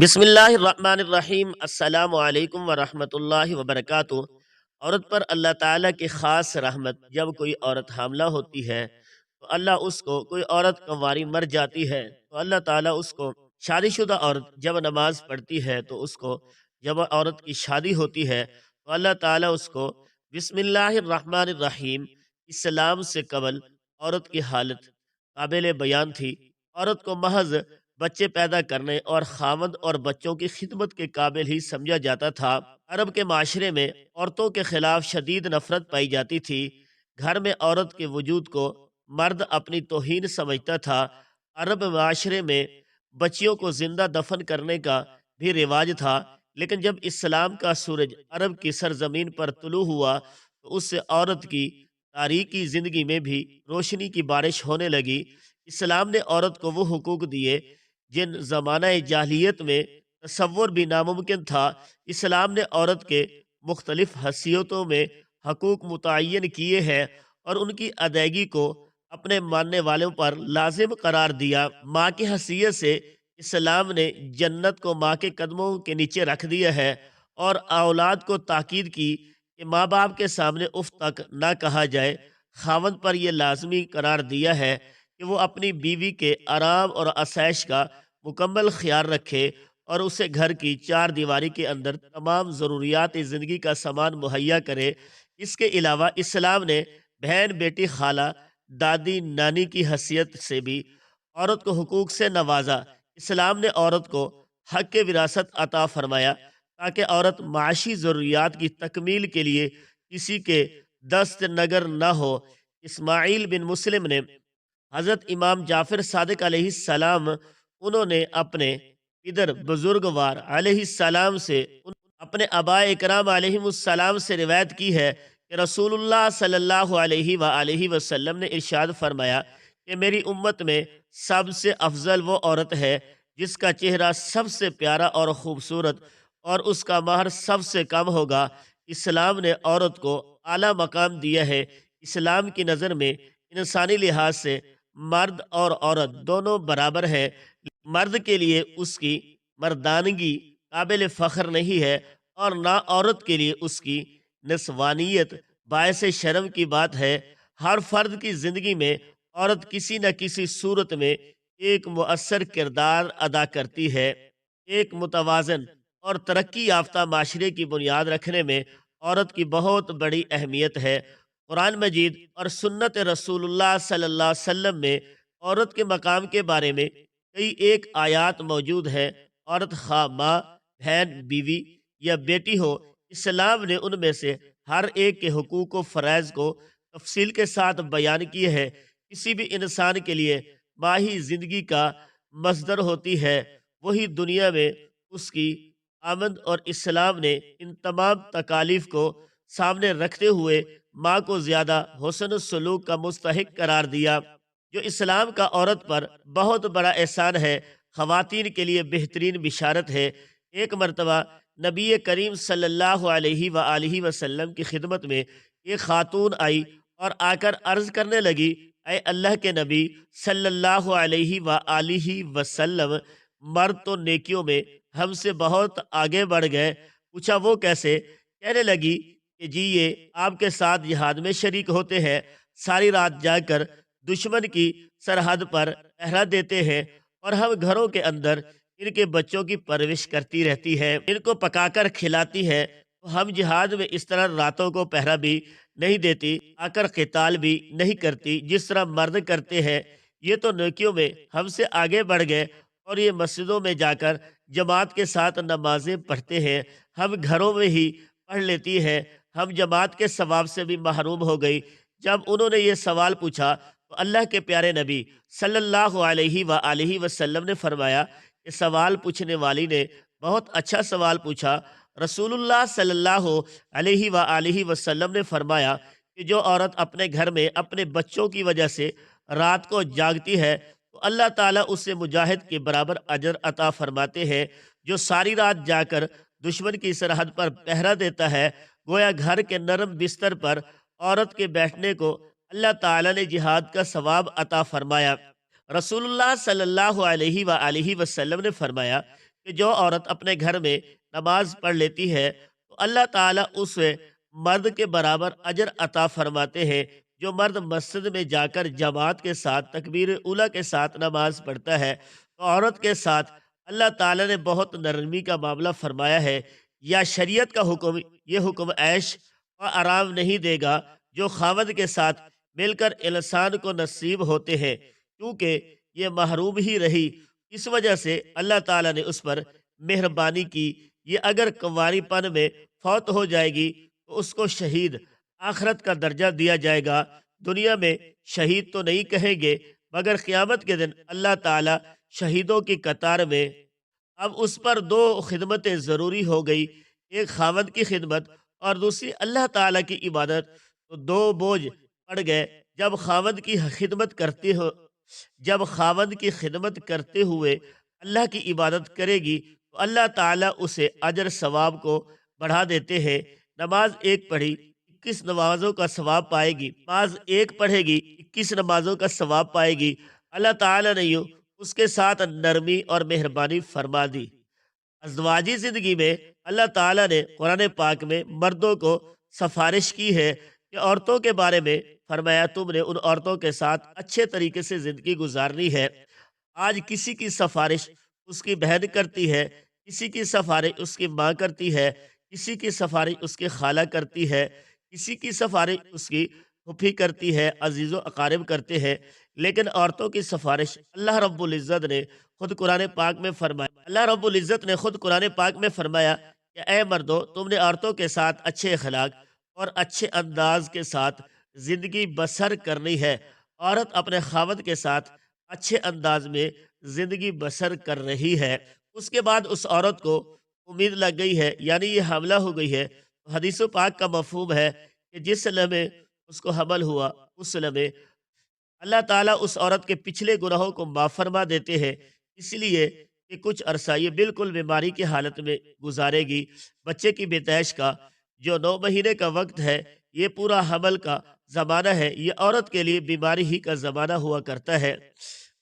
بسم اللہ الرحمن الرحیم۔ السلام علیکم ورحمۃ اللہ وبرکاتہ۔ عورت پر اللہ تعالیٰ کی خاص رحمت، جب کوئی عورت حاملہ ہوتی ہے تو اللہ اس کو، کوئی عورت کنواری مر جاتی ہے تو اللہ تعالیٰ اس کو، شادی شدہ عورت جب نماز پڑھتی ہے تو اس کو، جب عورت کی شادی ہوتی ہے تو اللہ تعالیٰ اس کو بسم اللہ الرحمن الرحیم، اسلام سے قبل عورت کی حالت قابل بیان تھی۔ عورت کو محض بچے پیدا کرنے اور خاوند اور بچوں کی خدمت کے قابل ہی سمجھا جاتا تھا۔ عرب کے معاشرے میں عورتوں کے خلاف شدید نفرت پائی جاتی تھی۔ گھر میں عورت کے وجود کو مرد اپنی توہین سمجھتا تھا۔ عرب معاشرے میں بچیوں کو زندہ دفن کرنے کا بھی رواج تھا، لیکن جب اسلام کا سورج عرب کی سرزمین پر طلوع ہوا تو اس سے عورت کی تاریکی زندگی میں بھی روشنی کی بارش ہونے لگی۔ اسلام نے عورت کو وہ حقوق دیے جن زمانہ جاہلیت میں تصور بھی ناممکن تھا۔ اسلام نے عورت کے مختلف حیثیتوں میں حقوق متعین کیے ہیں اور ان کی ادائیگی کو اپنے ماننے والوں پر لازم قرار دیا۔ ماں کی حیثیت سے اسلام نے جنت کو ماں کے قدموں کے نیچے رکھ دیا ہے اور اولاد کو تاکید کی کہ ماں باپ کے سامنے اف تک نہ کہا جائے۔ خاوند پر یہ لازمی قرار دیا ہے کہ وہ اپنی بیوی کے آرام اور آسائش کا مکمل خیال رکھے اور اسے گھر کی چار دیواری کے اندر تمام ضروریات زندگی کا سامان مہیا کرے۔ اس کے علاوہ اسلام نے بہن، بیٹی، خالہ، دادی، نانی کی حیثیت سے بھی عورت کو حقوق سے نوازا۔ اسلام نے عورت کو حق وراثت عطا فرمایا تاکہ عورت معاشی ضروریات کی تکمیل کے لیے کسی کے دست نگر نہ ہو۔ اسماعیل بن مسلم نے حضرت امام جعفر صادق علیہ السلام، انہوں نے اپنے ادھر بزرگوار علیہ السلام سے، اپنے آباء اکرام علیہ السلام سے روایت کی ہے کہ رسول اللہ صلی اللہ علیہ وآلہ وسلم نے ارشاد فرمایا کہ میری امت میں سب سے افضل وہ عورت ہے جس کا چہرہ سب سے پیارا اور خوبصورت اور اس کا مہر سب سے کم ہوگا۔ اسلام نے عورت کو اعلیٰ مقام دیا ہے۔ اسلام کی نظر میں انسانی لحاظ سے مرد اور عورت دونوں برابر ہیں۔ مرد کے لیے اس کی مردانگی قابل فخر نہیں ہے اور نہ عورت کے لیے اس کی نسوانیت باعث شرم کی بات ہے۔ ہر فرد کی زندگی میں عورت کسی نہ کسی صورت میں ایک مؤثر کردار ادا کرتی ہے۔ ایک متوازن اور ترقی یافتہ معاشرے کی بنیاد رکھنے میں عورت کی بہت بڑی اہمیت ہے۔ قرآن مجید اور سنت رسول اللہ صلی اللہ علیہ وسلم میں عورت کے مقام کے بارے میں کئی ایک آیات موجود ہے۔ عورت خواہ ماں، بہن، بیوی یا بیٹی ہو، اسلام نے ان میں سے ہر ایک کے حقوق و فرائض کو تفصیل کے ساتھ بیان کیے ہے۔ کسی بھی انسان کے لیے ماں ہی زندگی کا مصدر ہوتی ہے، وہی دنیا میں اس کی آمد، اور اسلام نے ان تمام تکالیف کو سامنے رکھتے ہوئے ماں کو زیادہ حسن سلوک کا مستحق قرار دیا، جو اسلام کا عورت پر بہت بڑا احسان ہے، خواتین کے لیے بہترین بشارت ہے۔ ایک مرتبہ نبی کریم صلی اللہ علیہ وآلہ وسلم کی خدمت میں ایک خاتون آئی اور آ کر عرض کرنے لگی، اے اللہ کے نبی صلی اللہ علیہ وآلہ وسلم، مرد تو نیکیوں میں ہم سے بہت آگے بڑھ گئے۔ پوچھا وہ کیسے؟ کہنے لگی کہ جی یہ آپ کے ساتھ جہاد میں شریک ہوتے ہیں، ساری رات جا کر دشمن کی سرحد پر پہرا دیتے ہیں، اور ہم گھروں کے اندر ان کے بچوں کی پرورش کرتی رہتی ہے، ان کو پکا کر کھلاتی ہے، تو ہم جہاد میں اس طرح راتوں کو پہرا بھی نہیں دیتی، آ کر قتال بھی نہیں کرتی جس طرح مرد کرتے ہیں۔ یہ تو نیکیوں میں ہم سے آگے بڑھ گئے، اور یہ مسجدوں میں جا کر جماعت کے ساتھ نمازیں پڑھتے ہیں، ہم گھروں میں ہی پڑھ لیتی ہے، ہم جماعت کے ثواب سے بھی محروم ہو گئی۔ جب انہوں نے یہ سوال پوچھا تو اللہ کے پیارے نبی صلی اللہ علیہ وآلہ وسلم نے فرمایا کہ سوال پوچھنے والی نے بہت اچھا سوال پوچھا۔ رسول اللہ صلی اللہ علیہ وآلہ وسلم نے فرمایا کہ جو عورت اپنے گھر میں اپنے بچوں کی وجہ سے رات کو جاگتی ہے تو اللہ تعالیٰ اسے مجاہد کے برابر اجر عطا فرماتے ہیں۔ جو ساری رات جا کر دشمن کی سرحد پر پہرا دیتا ہے، گویا گھر کے نرم بستر پر عورت کے بیٹھنے کو اللہ تعالیٰ نے جہاد کا ثواب عطا فرمایا۔ رسول اللہ صلی اللہ علیہ وآلہ وسلم نے فرمایا کہ جو عورت اپنے گھر میں نماز پڑھ لیتی ہے تو اللہ تعالیٰ اس مرد کے برابر اجر عطا فرماتے ہیں۔ جو مرد مسجد میں جا کر جماعت کے ساتھ تکبیر اولیٰ کے ساتھ نماز پڑھتا ہے تو عورت کے ساتھ اللہ تعالیٰ نے بہت نرمی کا معاملہ فرمایا ہے۔ یا شریعت کا حکم، یہ حکم عیش و آرام نہیں دے گا جو خاوند کے ساتھ مل کر انسان کو نصیب ہوتے ہیں، کیونکہ یہ محروم ہی رہی، اس وجہ سے اللہ تعالیٰ نے اس پر مہربانی کی۔ یہ اگر کنواری پن میں فوت ہو جائے گی تو اس کو شہید آخرت کا درجہ دیا جائے گا۔ دنیا میں شہید تو نہیں کہیں گے، مگر قیامت کے دن اللہ تعالیٰ شہیدوں کی قطار میں اب اس پر دو خدمتیں ضروری ہو گئی، ایک خاوند کی خدمت اور دوسری اللہ تعالیٰ کی عبادت۔ تو دو بوجھ پڑ گئے۔ جب خاوند کی خدمت کرتے ہوئے اللہ کی عبادت کرے گی تو اللہ تعالیٰ اسے اجر ثواب کو بڑھا دیتے ہیں۔ نماز ایک پڑھی 21 نمازوں کا ثواب پائے گی، نماز ایک پڑھے گی 21 نمازوں کا ثواب پائے گی۔ اللہ تعالیٰ نے یوں اس کے ساتھ نرمی اور مہربانی فرما دی۔ ازدواجی زندگی میں اللہ تعالیٰ نے قرآن پاک میں مردوں کو سفارش کی ہے کہ عورتوں کے بارے میں فرمایا تم نے ان عورتوں کے ساتھ اچھے طریقے سے زندگی گزارنی ہے۔ آج کسی کی سفارش اس کی بہن کرتی ہے، کسی کی سفارش اس کی ماں کرتی ہے، کسی کی سفارش اس کی خالہ کرتی ہے، کسی کی سفارش اس کی پھوپھی کرتی ہے، عزیز و اقارب کرتے ہیں، لیکن عورتوں کی سفارش اللہ رب العزت نے خود قرآن پاک میں فرمایا کہ اے مردو، تم نے عورتوں کے ساتھ اچھے اخلاق اور اچھے انداز کے ساتھ زندگی بسر کرنی ہے۔ عورت اپنے خاوند کے ساتھ اچھے انداز میں زندگی بسر کر رہی ہے، اس کے بعد اس عورت کو امید لگ گئی ہے، یعنی یہ حاملہ ہو گئی ہے، تو حدیث پاک کا مفہوم ہے کہ جس لمحے اس کو حمل ہوا اس لمحے اللہ تعالیٰ اس عورت کے پچھلے گناہوں کو معاف فرما دیتے ہیں، اس لیے کہ کچھ عرصہ یہ بالکل بیماری کی حالت میں گزارے گی۔ بچے کی پیدائش کا جو 9 مہینے کا وقت ہے، یہ پورا حمل کا زمانہ ہے، یہ عورت کے لیے بیماری ہی کا زمانہ ہوا کرتا ہے۔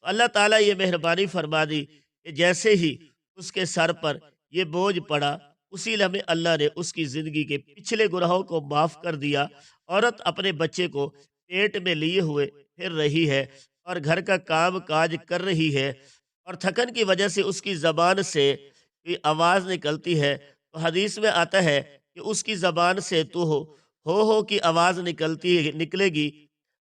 اللہ تعالیٰ یہ مہربانی فرما دی کہ جیسے ہی اس کے سر پر یہ بوجھ پڑا، اسی لمحے اللہ نے اس کی زندگی کے پچھلے گناہوں کو معاف کر دیا۔ عورت اپنے بچے کو پیٹ میں لیے ہوئے پھر رہی ہے اور گھر کا کام کاج کر رہی ہے، اور تھکن کی وجہ سے اس کی زبان سے کوئی آواز نکلتی ہے تو حدیث میں آتا ہے کہ اس کی زبان سے تو ہو کی آواز نکلے گی۔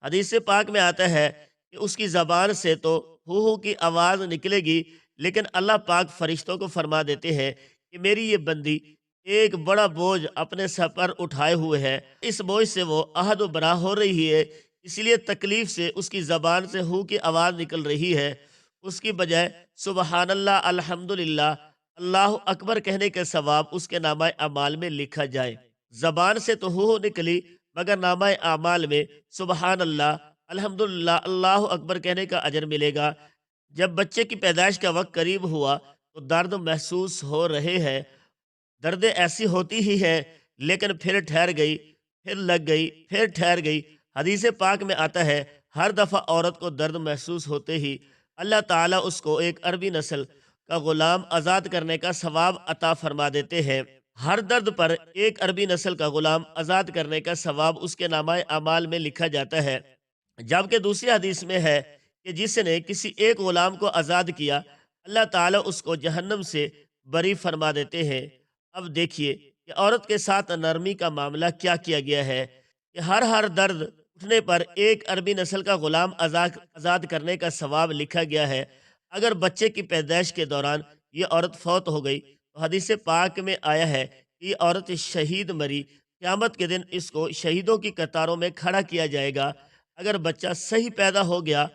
حدیث پاک میں آتا ہے کہ اس کی زبان سے تو ہو کی آواز نکلے گی، لیکن اللہ پاک فرشتوں کو فرما دیتے ہیں کہ میری یہ بندی ایک بڑا بوجھ اپنے سر پر اٹھائے ہوئے ہے، اس بوجھ سے وہ احد و برا ہو رہی ہے، اس لیے تکلیف سے اس کی زبان سے ہو کی آواز نکل رہی ہے۔ اس کی بجائے سبحان اللہ، الحمدللہ، اللہ اکبر کہنے کے ثواب اس کے نامہ اعمال میں لکھا جائے۔ زبان سے تو ہو نکلی، مگر نامہ اعمال میں سبحان اللہ، الحمدللہ، اللہ اکبر کہنے کا اجر ملے گا۔ جب بچے کی پیدائش کا وقت قریب ہوا تو درد محسوس ہو رہے ہیں، درد ایسی ہوتی ہی ہے، لیکن پھر ٹھہر گئی، پھر لگ گئی، پھر ٹھہر گئی۔ حدیث پاک میں آتا ہے ہر دفعہ عورت کو درد محسوس ہوتے ہی اللہ تعالیٰ اس کو ایک عربی نسل کا غلام آزاد کرنے کا ثواب عطا فرما دیتے ہیں۔ ہر درد پر ایک عربی نسل کا غلام آزاد کرنے کا ثواب اس کے نامہ اعمال میں لکھا جاتا ہے۔ جبکہ دوسری حدیث میں ہے کہ جس نے کسی ایک غلام کو آزاد کیا، اللہ تعالیٰ اس کو جہنم سے بری فرما دیتے ہیں۔ اب دیکھیے کہ عورت کے ساتھ نرمی کا معاملہ کیا کیا گیا ہے کہ ہر درد اٹھنے پر ایک عربی نسل کا غلام آزاد کرنے کا ثواب لکھا گیا ہے۔ اگر بچے کی پیدائش کے دوران یہ عورت فوت ہو گئی تو حدیث پاک میں آیا ہے کہ یہ عورت شہید مری، قیامت کے دن اس کو شہیدوں کی قطاروں میں کھڑا کیا جائے گا۔ اگر بچہ صحیح پیدا ہو گیا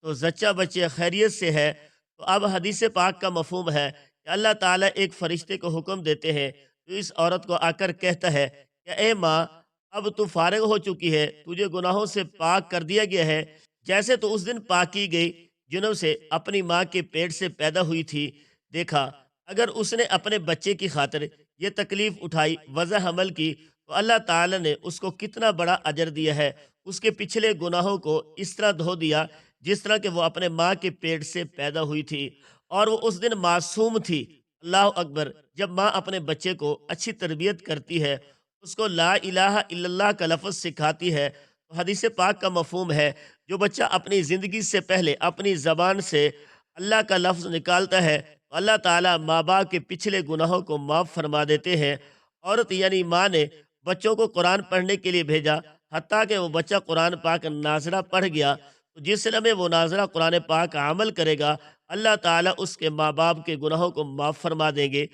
تو زچہ بچے خیریت سے ہے، تو اب حدیث پاک کا مفہوم ہے کہ اللہ تعالیٰ ایک فرشتے کو حکم دیتے ہیں تو اس عورت کو آ کر کہتا ہے کہ اے ماں، اب تو فارغ ہو چکی ہے، تجھے گناہوں سے پاک کر دیا گیا ہے، جیسے تو اس دن پاک کی گئی جنوں سے اپنی ماں کے پیٹ سے پیدا ہوئی تھی۔ دیکھا، اگر اس نے اپنے بچے کی خاطر یہ تکلیف اٹھائی، وضع حمل کی، تو اللہ تعالیٰ نے اس کو کتنا بڑا اجر دیا ہے۔ اس کے پچھلے گناہوں کو اس طرح دھو دیا جس طرح کہ وہ اپنے ماں کے پیٹ سے پیدا ہوئی تھی، اور وہ اس دن معصوم تھی، اللہ اکبر! جب ماں اپنے بچے کو اچھی تربیت کرتی ہے، اس کو لا الہ الا اللہ کا لفظ سکھاتی ہے، تو حدیث پاک کا مفہوم ہے، جو بچہ اپنی زندگی سے پہلے اپنی زبان سے اللہ کا لفظ نکالتا ہے، تو اللہ تعالیٰ ماں باپ کے پچھلے گناہوں کو معاف فرما دیتے ہیں۔ عورت یعنی ماں نے بچوں کو قرآن پڑھنے کے لیے بھیجا، حتیٰ کہ وہ بچہ قرآن پاک ناظرہ پڑھ گیا، تو جس لمحے وہ ناظرہ قرآن پاک کا عمل کرے گا، اللہ تعالیٰ اس کے ماں باپ کے گناہوں کو معاف فرما دیں گے۔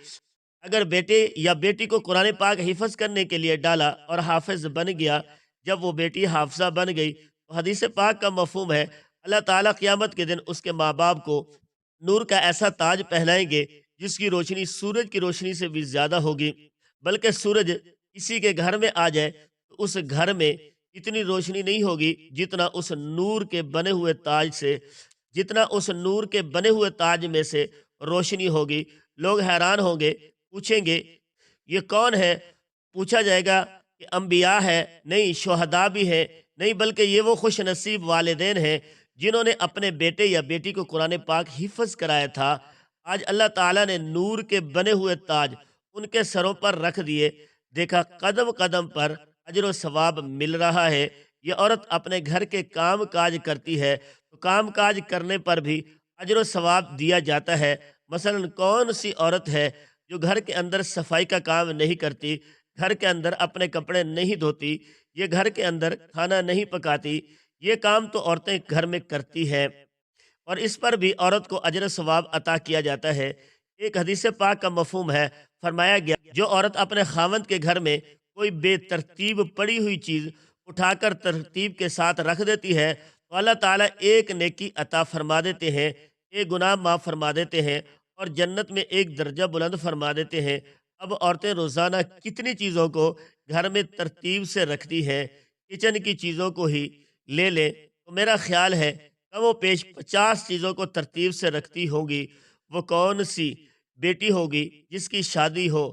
اگر بیٹے یا بیٹی کو قرآن پاک حفظ کرنے کے لیے ڈالا اور حافظ بن گیا، جب وہ بیٹی حافظہ بن گئی، تو حدیث پاک کا مفہوم ہے، اللہ تعالیٰ قیامت کے دن اس کے ماں باپ کو نور کا ایسا تاج پہنائیں گے جس کی روشنی سورج کی روشنی سے بھی زیادہ ہوگی، بلکہ سورج کسی کے گھر میں آ جائے تو اس گھر میں اتنی روشنی نہیں ہوگی جتنا اس نور کے بنے ہوئے تاج سے، جتنا اس نور کے بنے ہوئے تاج میں سے روشنی ہوگی۔ لوگ حیران ہوں گے، پوچھیں گے یہ کون ہے؟ پوچھا جائے گا کہ انبیاء ہے، نہیں شہداء بھی ہے، نہیں بلکہ یہ وہ خوش نصیب والدین ہیں جنہوں نے اپنے بیٹے یا بیٹی کو قرآن پاک حفظ کرایا تھا۔ آج اللہ تعالیٰ نے نور کے بنے ہوئے تاج ان کے سروں پر رکھ دیے، دیکھا قدم قدم پر اجر و ثواب مل رہا ہے۔ یہ عورت اپنے گھر کے کام کاج کرتی ہے، تو کام کاج کرنے پر بھی اجر و ثواب دیا جاتا ہے۔ مثلاً کون سی عورت ہے جو گھر کے اندر صفائی کا کام نہیں کرتی، گھر کے اندر اپنے کپڑے نہیں دھوتی، یہ گھر کے اندر کھانا نہیں پکاتی؟ یہ کام تو عورتیں گھر میں کرتی ہیں، اور اس پر بھی عورت کو اجر و ثواب عطا کیا جاتا ہے۔ ایک حدیث پاک کا مفہوم ہے، فرمایا گیا جو عورت اپنے خاوند کے گھر میں کوئی بے ترتیب پڑی ہوئی چیز اٹھا کر ترتیب کے ساتھ رکھ دیتی ہے، تو اللہ تعالیٰ ایک نیکی عطا فرما دیتے ہیں، ایک گناہ معاف فرما دیتے ہیں، اور جنت میں ایک درجہ بلند فرما دیتے ہیں۔ اب عورتیں روزانہ کتنی چیزوں کو گھر میں ترتیب سے رکھتی ہیں، کچن کی چیزوں کو ہی لے لیں تو میرا خیال ہے کم و پیش 50 چیزوں کو ترتیب سے رکھتی ہوں گی۔ وہ کون سی بیٹی ہوگی جس کی شادی ہو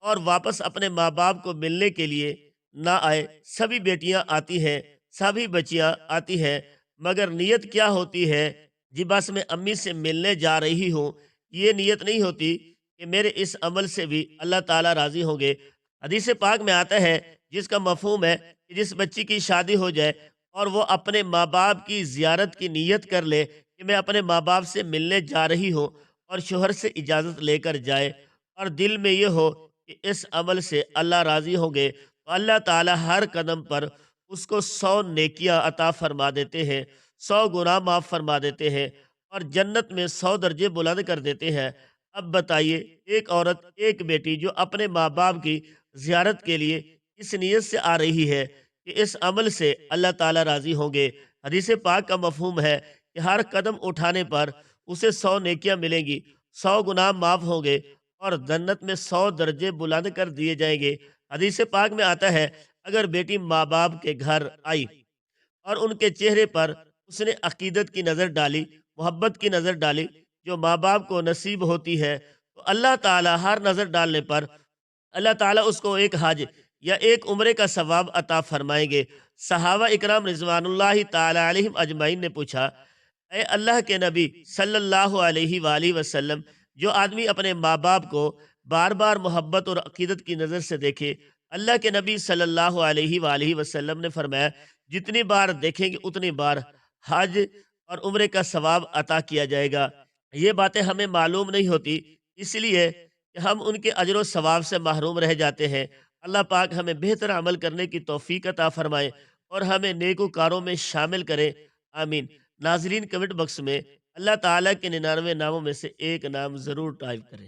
اور واپس اپنے ماں باپ کو ملنے کے لیے نہ آئے؟ سبھی بیٹیاں آتی ہیں، سبھی بچیاں آتی ہیں، مگر نیت کیا ہوتی ہے؟ جی بس میں امی سے ملنے جا رہی ہوں، یہ نیت نہیں ہوتی کہ میرے اس عمل سے بھی اللہ تعالیٰ راضی ہوں گے۔ حدیث پاک میں آتا ہے، جس کا مفہوم ہے کہ جس بچی کی شادی ہو جائے اور وہ اپنے ماں باپ کی زیارت کی نیت کر لے کہ میں اپنے ماں باپ سے ملنے جا رہی ہوں، اور شوہر سے اجازت لے کر جائے، اور دل میں یہ ہو کہ اس عمل سے اللہ راضی ہوں گے، تو اللہ تعالیٰ ہر قدم پر اس کو 100 نیکیاں عطا فرما دیتے ہیں، 100 گناہ معاف فرما دیتے ہیں، اور جنت میں 100 درجے بلند کر دیتے ہیں۔ اب بتائیے، ایک عورت، ایک بیٹی جو اپنے ماں باپ کی زیارت کے لیے اس نیت سے آ رہی ہے کہ اس عمل سے اللہ تعالیٰ راضی ہوں گے۔ حدیث پاک کا مفہوم ہے کہ ہر قدم اٹھانے پر اسے 100 نیکیاں ملیں گی، 100 گناہ معاف ہوں گے، اور جنت میں 100 درجے بلند کر دیے جائیں گے۔ حدیث پاک میں آتا ہے، اگر بیٹی ماں باپ کے گھر آئی اور ان کے چہرے پر اس نے عقیدت کی نظر ڈالی، محبت کی نظر ڈالی، جو ماں باپ کو نصیب ہوتی ہے، تو اللہ تعالیٰ ہر نظر ڈالنے پر اللہ تعالیٰ اس کو ایک حج یا ایک عمرے کا ثواب عطا فرمائیں گے۔ صحابہ اکرام رضوان اللہ تعالی علیہم اجمعین نے پوچھا، اے اللہ کے نبی صلی اللہ علیہ وآلہ وسلم، جو آدمی اپنے ماں باپ کو بار بار محبت اور عقیدت کی نظر سے دیکھے، اللہ کے نبی صلی اللہ علیہ وآلہ وسلم نے فرمایا جتنی بار دیکھیں گے اتنی بار حج اور عمرے کا ثواب عطا کیا جائے گا۔ یہ باتیں ہمیں معلوم نہیں ہوتی، اس لیے کہ ہم ان کے اجر و ثواب سے محروم رہ جاتے ہیں۔ اللہ پاک ہمیں بہتر عمل کرنے کی توفیق عطا فرمائے اور ہمیں نیکوکاروں میں شامل کرے، آمین۔ ناظرین، کمنٹ باکس میں اللہ تعالیٰ کے 99 ناموں میں سے ایک نام ضرور ٹائپ کریں۔